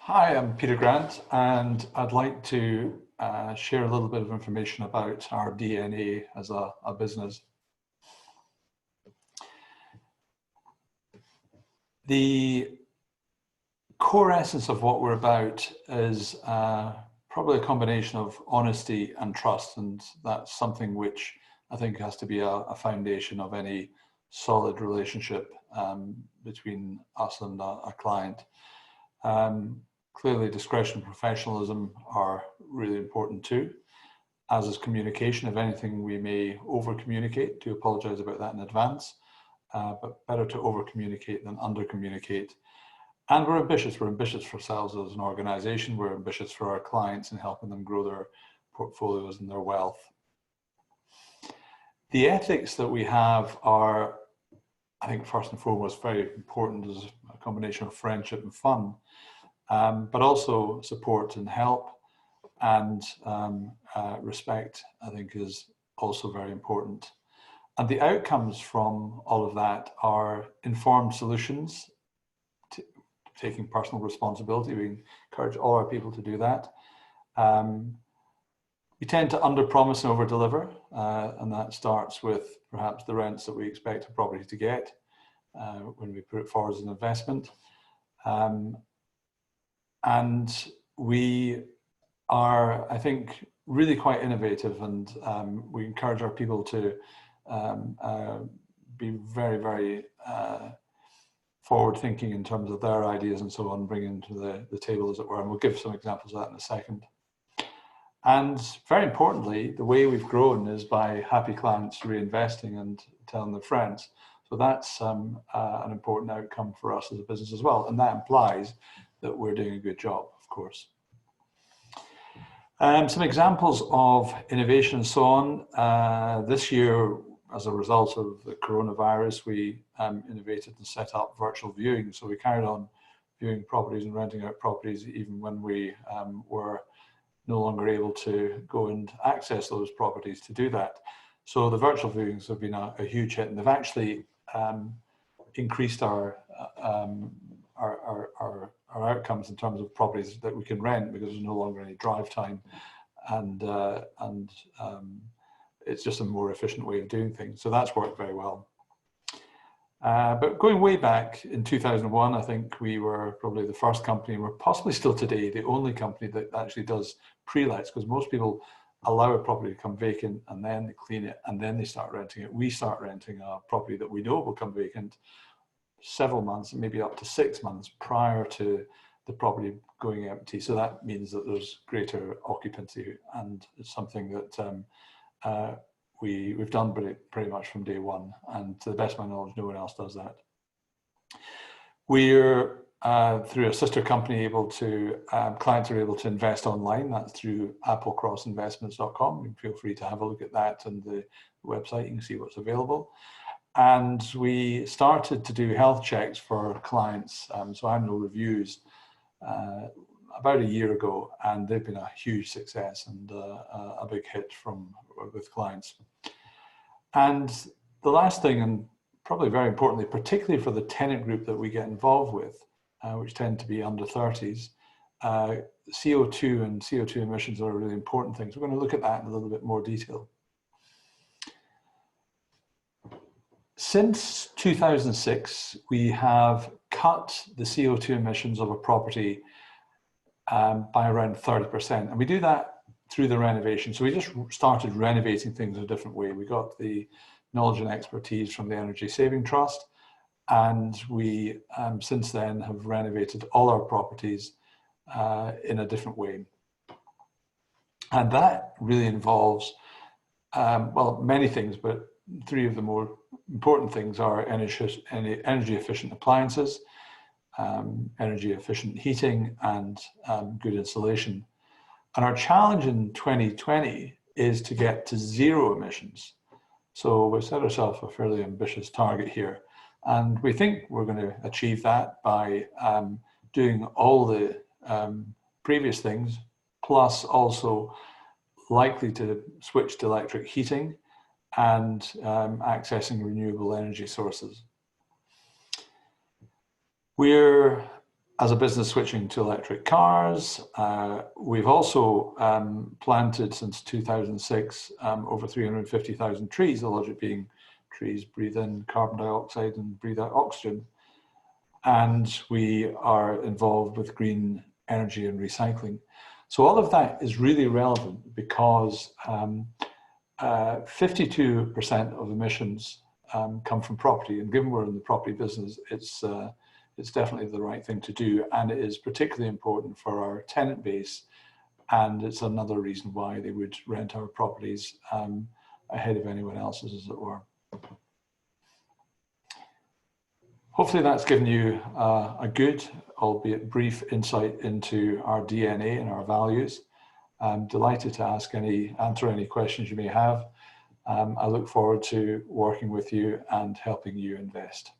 Hi, I'm Peter Grant, and I'd like to share a little bit of information about our DNA as a business. The core essence of what we're about is probably a combination of honesty and trust, and that's something which I think has to be a foundation of any solid relationship between us and a client. Clearly, discretion and professionalism are really important too, as is communication. If anything, we may over-communicate. Do apologize about that in advance, but better to over-communicate than under-communicate. And we're ambitious. We're ambitious for ourselves as an organization. We're ambitious for our clients in helping them grow their portfolios and their wealth. The ethics that we have are, I think, first and foremost, very important as a combination of friendship and fun. But also support and help and respect, I think, is also very important. And the outcomes from all of that are informed solutions, taking personal responsibility. We encourage all our people to do that. We tend to under-promise and over-deliver, and that starts with perhaps the rents that we expect a property to get when we put it forward as an investment. And we are, I think, really quite innovative, and we encourage our people to be very, very forward-thinking in terms of their ideas and so on, bringing to the table, as it were. And we'll give some examples of that in a second. And very importantly, the way we've grown is by happy clients reinvesting and telling their friends. So that's an important outcome for us as a business as well. And that implies that we're doing a good job, of course. Some examples of innovation and so on. This year, as a result of the coronavirus, we innovated and set up virtual viewing. So we carried on viewing properties and renting out properties even when we were no longer able to go and access those properties to do that. So the virtual viewings have been a huge hit, and they've actually increased our outcomes in terms of properties that we can rent, because there's no longer any drive time, and it's just a more efficient way of doing things. So that's worked very well. But going way back in 2001, I think we were probably the first company, and we're possibly still today the only company that actually does pre-lets, because most people allow a property to come vacant and then they clean it and then they start renting it. We start renting a property that we know will come vacant several months, maybe up to 6 months prior to the property going empty. So that means that there's greater occupancy, and it's something that we've done pretty much from day one. And to the best of my knowledge, no one else does that. We're through a sister company able to, clients are able to invest online. That's through applecrossinvestments.com. You can feel free to have a look at that and the website. You can see what's available. And we started to do health checks for clients, so annual reviews, about a year ago, and they've been a huge success and a big hit with clients. And the last thing, and probably very importantly, particularly for the tenant group that we get involved with, which tend to be under 30s, CO2 and CO2 emissions are a really important thing. So we're going to look at that in a little bit more detail. Since 2006, we have cut the CO2 emissions of a property by around 30%. And we do that through the renovation. So we just started renovating things in a different way. We got the knowledge and expertise from the Energy Saving Trust. And we, since then, have renovated all our properties in a different way. And that really involves, well, many things, but three of the more important things are energy efficient appliances, energy efficient heating, and good insulation. And our challenge in 2020 is to get to zero emissions. So we've set ourselves a fairly ambitious target here. And we think we're going to achieve that by doing all the previous things, plus also likely to switch to electric heating and accessing renewable energy sources. We're as a business switching to electric cars. We've also planted since 2006 over 350,000 trees, the logic being trees breathe in carbon dioxide and breathe out oxygen. And we are involved with green energy and recycling. So all of that is really relevant because 52% of emissions come from property, and given we're in the property business, it's definitely the right thing to do, and it is particularly important for our tenant base, and it's another reason why they would rent our properties ahead of anyone else's, as it were. Hopefully that's given you a good, albeit brief, insight into our DNA and our values. I'm delighted to answer any questions you may have. I look forward to working with you and helping you invest.